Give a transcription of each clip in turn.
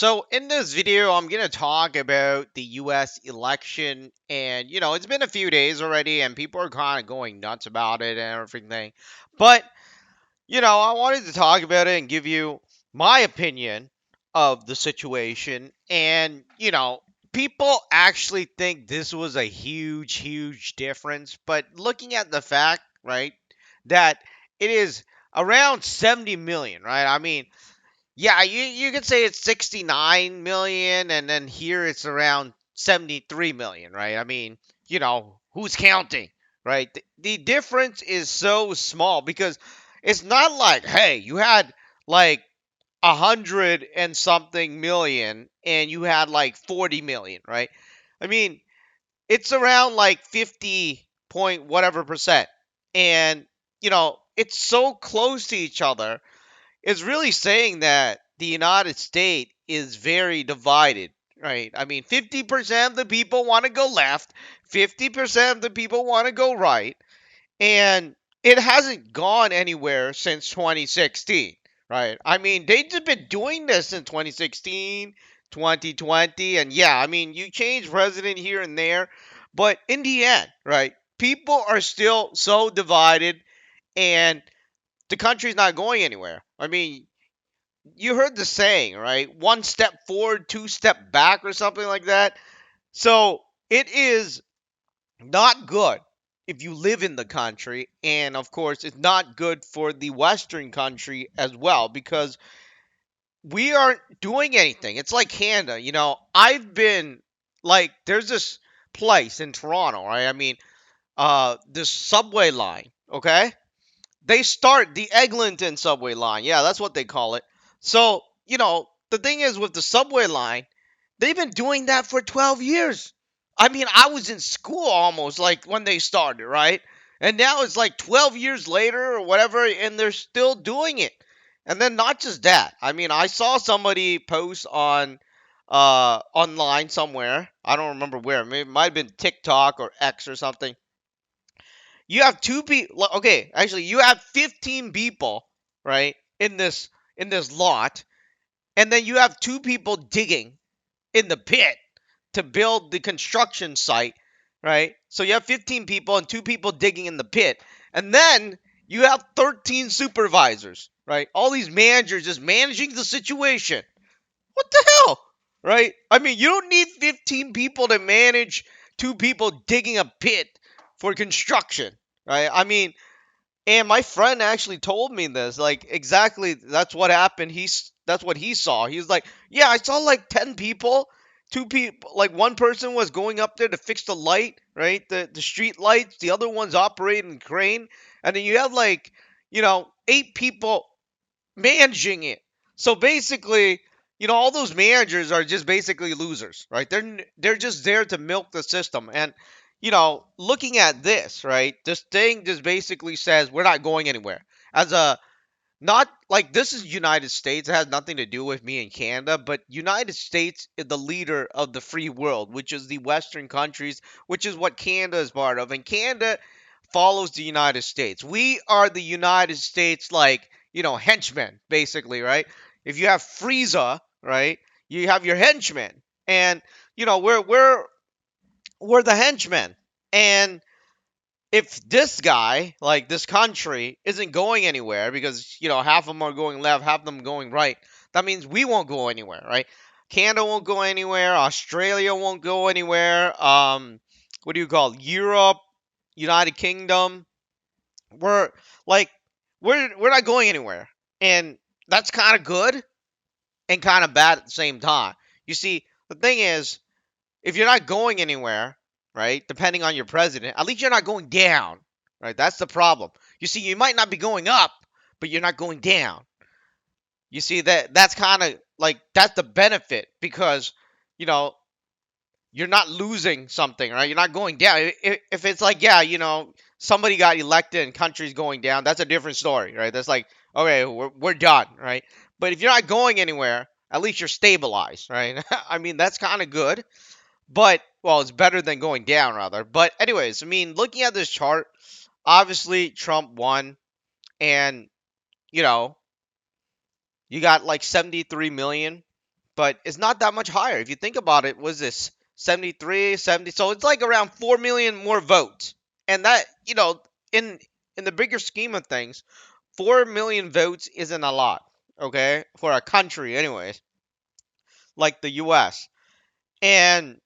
So in this video, I'm going to talk about the US election and it's been a few days already and people are kind of going nuts about it and everything. But, I wanted to talk about it and give you my opinion of the situation and, people actually think this was a huge difference, but looking at the fact, right, that it is around 70 million, right? I mean, yeah, you could say it's 69 million, and then here it's around 73 million, right? I mean, who's counting, right? The difference is so small because it's not like, hey, you had like 100 and something million and you had like 40 million, right? I mean, it's around like 50 point whatever percent. And, it's so close to each other is really saying that the United States is very divided, right? I mean, 50% of the people want to go left, 50% of the people want to go right, and it hasn't gone anywhere since 2016, right? I mean, they've just been doing this in 2016, 2020, and yeah, I mean, you change president here and there, but in the end, right, people are still so divided and the country's not going anywhere. I mean, you heard the saying, right? One step forward, two step back, or something like that. So it is not good if you live in the country. And of course, it's not good for the Western country as well because we aren't doing anything. It's like Canada. I've been like, there's this place in Toronto, right? I mean, this subway line, okay? They start the Eglinton subway line. Yeah, that's what they call it. So, the thing is with the subway line, they've been doing that for 12 years. I mean, I was in school almost like when they started, right? And now it's like 12 years later or whatever, and they're still doing it. And then not just that. I mean, I saw somebody post on online somewhere. I don't remember where. Maybe it might have been TikTok or X or something. You have two people. Okay, actually, you have 15 people, right, in this lot, and then you have two people digging in the pit to build the construction site, right? So you have 15 people and two people digging in the pit, and then you have 13 supervisors, right? All these managers just managing the situation. What the hell, right? I mean, you don't need 15 people to manage two people digging a pit for construction, right? I mean, and my friend actually told me this, like exactly that's what happened. That's what he saw. He was like, "Yeah, I saw like 10 people, two people, like one person was going up there to fix the light, right? The street lights, the other one's operating the crane, and then you have like, 8 people managing it. So basically, all those managers are just basically losers, right? They're just there to milk the system. And looking at this, right? This thing just basically says we're not going anywhere. As a not like this is United States. It has nothing to do with me in Canada, but United States is the leader of the free world, which is the Western countries, which is what Canada is part of. And Canada follows the United States. We are the United States, like, henchmen, basically, right? If you have Frieza, right, you have your henchmen. And, we're the henchmen. And if this guy, like this country, isn't going anywhere because, half of them are going left, half of them going right, that means we won't go anywhere, right? Canada won't go anywhere. Australia won't go anywhere. What do you call it? Europe, United Kingdom. We're like, we're not going anywhere. And that's kind of good and kind of bad at the same time. You see, the thing is, if you're not going anywhere, right, depending on your president, at least you're not going down, right? That's the problem. You see, you might not be going up, but you're not going down. You see that's kind of like that's the benefit because you know you're not losing something, right? You're not going down. If it's like, yeah, somebody got elected and country's going down, that's a different story, right? That's like, okay, we're done, right? But if you're not going anywhere, at least you're stabilized, right? I mean, that's kind of good. But well, it's better than going down rather. But anyways, I mean, looking at this chart, obviously Trump won, and you know, you got like 73 million. but it's not that much higher. If you think about it, was this 73, 70? So it's like around 4 million more votes. And that, in the bigger scheme of things, 4 million votes isn't a lot, okay? For a country, anyways, like the US. And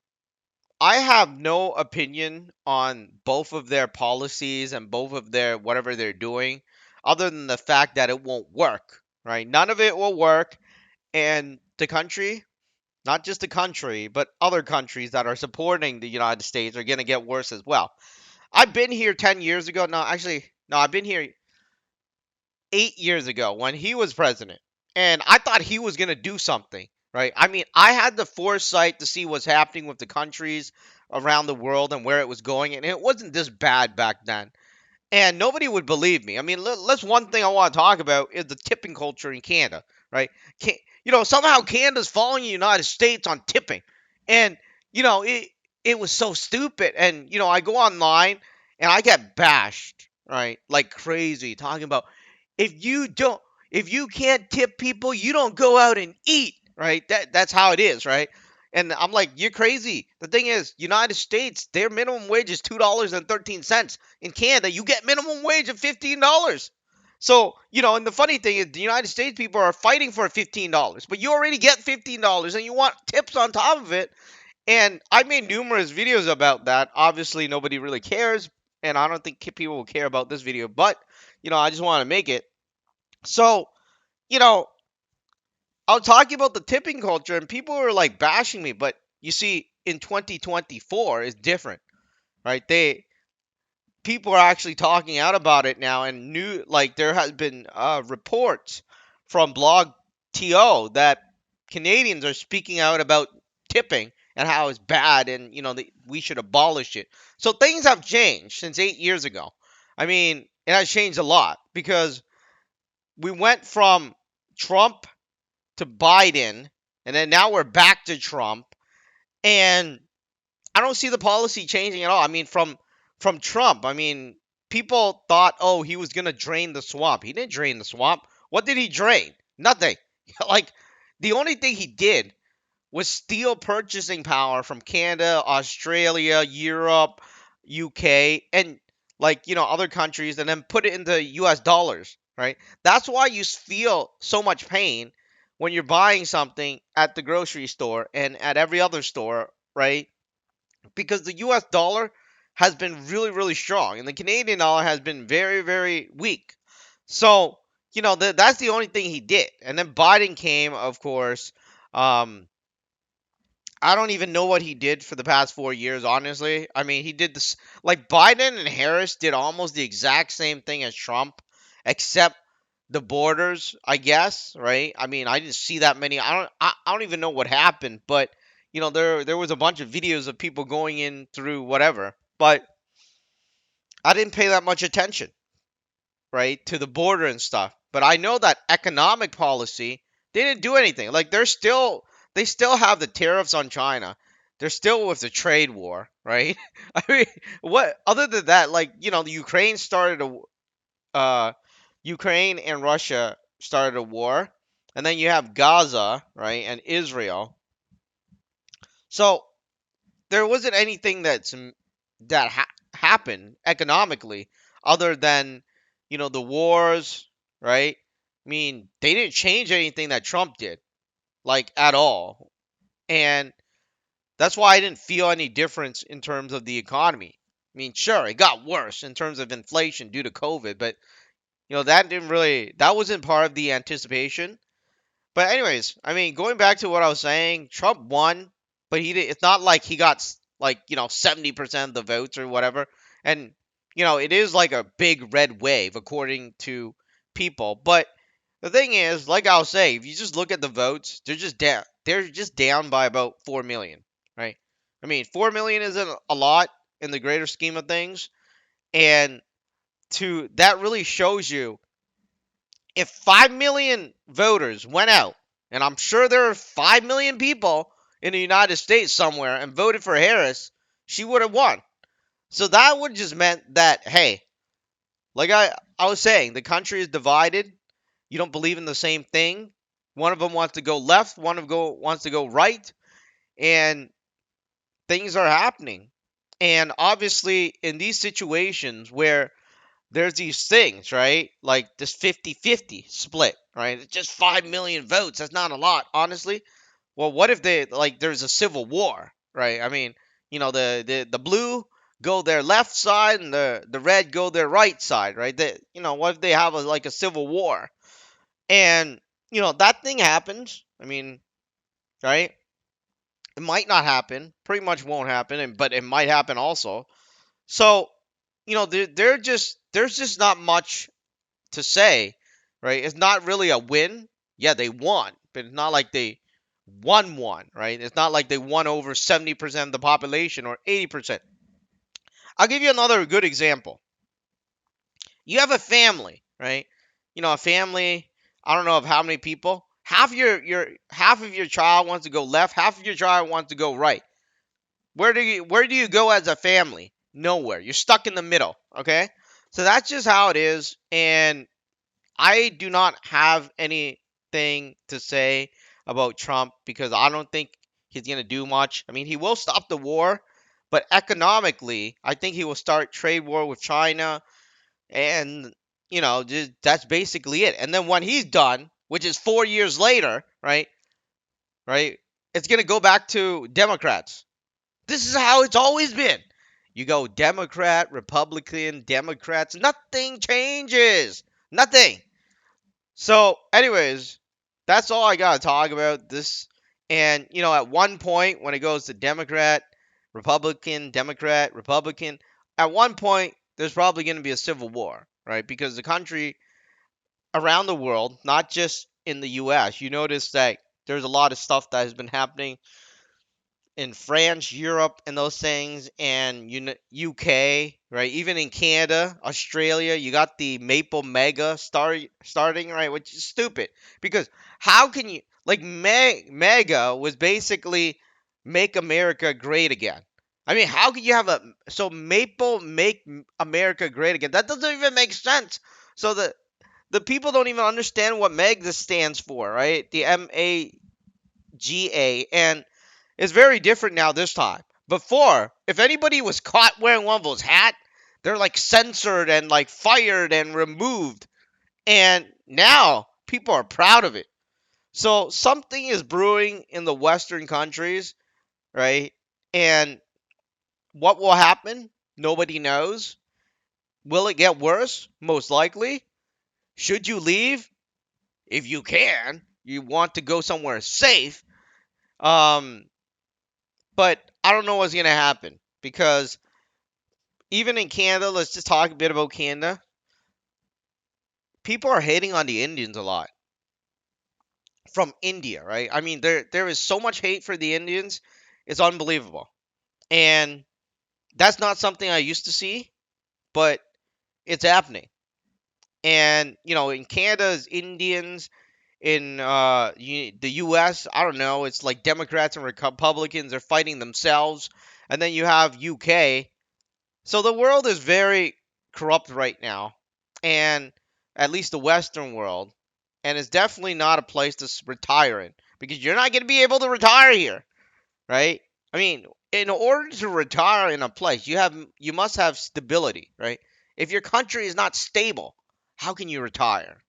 I have no opinion on both of their policies and both of their whatever they're doing, other than the fact that it won't work, right? None of it will work. And the country, not just the country, but other countries that are supporting the United States are going to get worse as well. I've been here 10 years ago. No, actually, no, I've been here 8 years ago when he was president. And I thought he was going to do something, right? I mean, I had the foresight to see what's happening with the countries around the world and where it was going. And it wasn't this bad back then. And nobody would believe me. I mean, that's one thing I want to talk about is the tipping culture in Canada, right? Somehow Canada's following the United States on tipping, and it was so stupid. And I go online and I get bashed, right, like crazy, talking about if you don't, if you can't tip people, you don't go out and eat, right? That's how it is, right? And I'm like, you're crazy. The thing is, United States, their minimum wage is $2.13. In Canada, you get minimum wage of $15. So, and the funny thing is the United States people are fighting for $15, but you already get $15 and you want tips on top of it. And I made numerous videos about that. Obviously, nobody really cares, and I don't think people will care about this video, but I just want to make it. So, you know, I was talking about the tipping culture and people were like bashing me, but you see, in 2024 is different, right? People are actually talking out about it now, and there has been reports from Blog TO that Canadians are speaking out about tipping and how it's bad, and we should abolish it. So things have changed since 8 years ago. I mean, it has changed a lot because we went from Trump to Biden, and then now we're back to Trump, and I don't see the policy changing at all. I mean, from Trump, I mean, people thought, oh, he was gonna drain the swamp. He didn't drain the swamp. What did he drain? Nothing. Like the only thing he did was steal purchasing power from Canada, Australia, Europe, UK, and other countries, and then put it into US dollars, right? That's why you feel so much pain when you're buying something at the grocery store and at every other store, right? Because the US dollar has been really, really strong, and the Canadian dollar has been very, very weak. So, that's the only thing he did. And then Biden came, of course. Um, I don't even know what he did for the past 4 years, honestly. I mean, he did this, like Biden and Harris did almost the exact same thing as Trump, except the borders, I guess, right? I mean, I didn't see that many. I don't even know what happened, but there was a bunch of videos of people going in through whatever, but I didn't pay that much attention, right, to the border and stuff. But I know that economic policy, they didn't do anything. Like they still have the tariffs on China. They're still with the trade war, right? I mean, what other than that, the Ukraine and Russia started a war, and then you have Gaza, right, and Israel. So there wasn't anything that happened economically other than the wars, right? I mean, they didn't change anything that Trump did, like at all, and that's why I didn't feel any difference in terms of the economy. I mean, sure, it got worse in terms of inflation due to COVID, but that wasn't part of the anticipation. But anyways, I mean, going back to what I was saying, Trump won, but he did. It's not like he got 70% of the votes or whatever. And it is like a big red wave according to people. But the thing is, like I was saying, if you just look at the votes, they're just down. They're just down by about 4 million, right? I mean, 4 million isn't a lot in the greater scheme of things, and to that really shows you if 5 million voters went out, and I'm sure there are 5 million people in the United States somewhere and voted for Harris, she would have won. So that would just meant that, hey, like I was saying, the country is divided. You don't believe in the same thing. One of them wants to go left, one of go wants to go right, and things are happening. And obviously, in these situations where there's these things, right? Like this 50-50 split, right? It's just 5 million votes. That's not a lot, honestly. Well, what if there's a civil war, right? I mean, the blue go their left side and the red go their right side, right? What if they have like a civil war? And, that thing happens. I mean, right? It might not happen. Pretty much won't happen, but it might happen also. So, there's just not much to say, right? It's not really a win. Yeah, they won, but it's not like they won, right? It's not like they won over 70% of the population or 80%. I'll give you another good example. You have a family, right? A family, I don't know of how many people. Half of your child wants to go left, half of your child wants to go right. Where do you go as a family? Nowhere. You're stuck in the middle, okay? So that's just how it is, and I do not have anything to say about Trump because I don't think he's going to do much. I mean, he will stop the war, but economically, I think he will start trade war with China, and just, that's basically it. And then when he's done, which is 4 years later, right, right, it's going to go back to Democrats. This is how it's always been. You go Democrat, Republican, Democrats, nothing changes. Nothing. So, anyways, that's all I got to talk about this. And, at one point, when it goes to Democrat, Republican, at one point, there's probably going to be a civil war, right? Because the country around the world, not just in the US, you notice that there's a lot of stuff that has been happening in France, Europe, and those things, and UK, right? Even in Canada, Australia, you got the Maple Mega starting, right? Which is stupid because how can you like Mega was basically make America great again. I mean, how can you have Maple make America great again? That doesn't even make sense. So the people don't even understand what MEGA stands for, right? The MAGA, and it's very different now this time. Before, if anybody was caught wearing one of those hats, they're like censored and like fired and removed. And now people are proud of it. So something is brewing in the Western countries, right? And what will happen? Nobody knows. Will it get worse? Most likely. Should you leave? If you can. You want to go somewhere safe. Um, but I don't know what's going to happen because even in Canada, let's just talk a bit about Canada. People are hating on the Indians a lot from India, right? I mean, there is so much hate for the Indians, it's unbelievable. And that's not something I used to see, but it's happening. And in Canada's Indians, in the U.S., I don't know, it's like Democrats and Republicans are fighting themselves, and then you have UK. So the world is very corrupt right now, and at least the Western world, and it's definitely not a place to retire in because you're not going to be able to retire here, right? I mean, in order to retire in a place, you must have stability, right? If your country is not stable, how can you retire?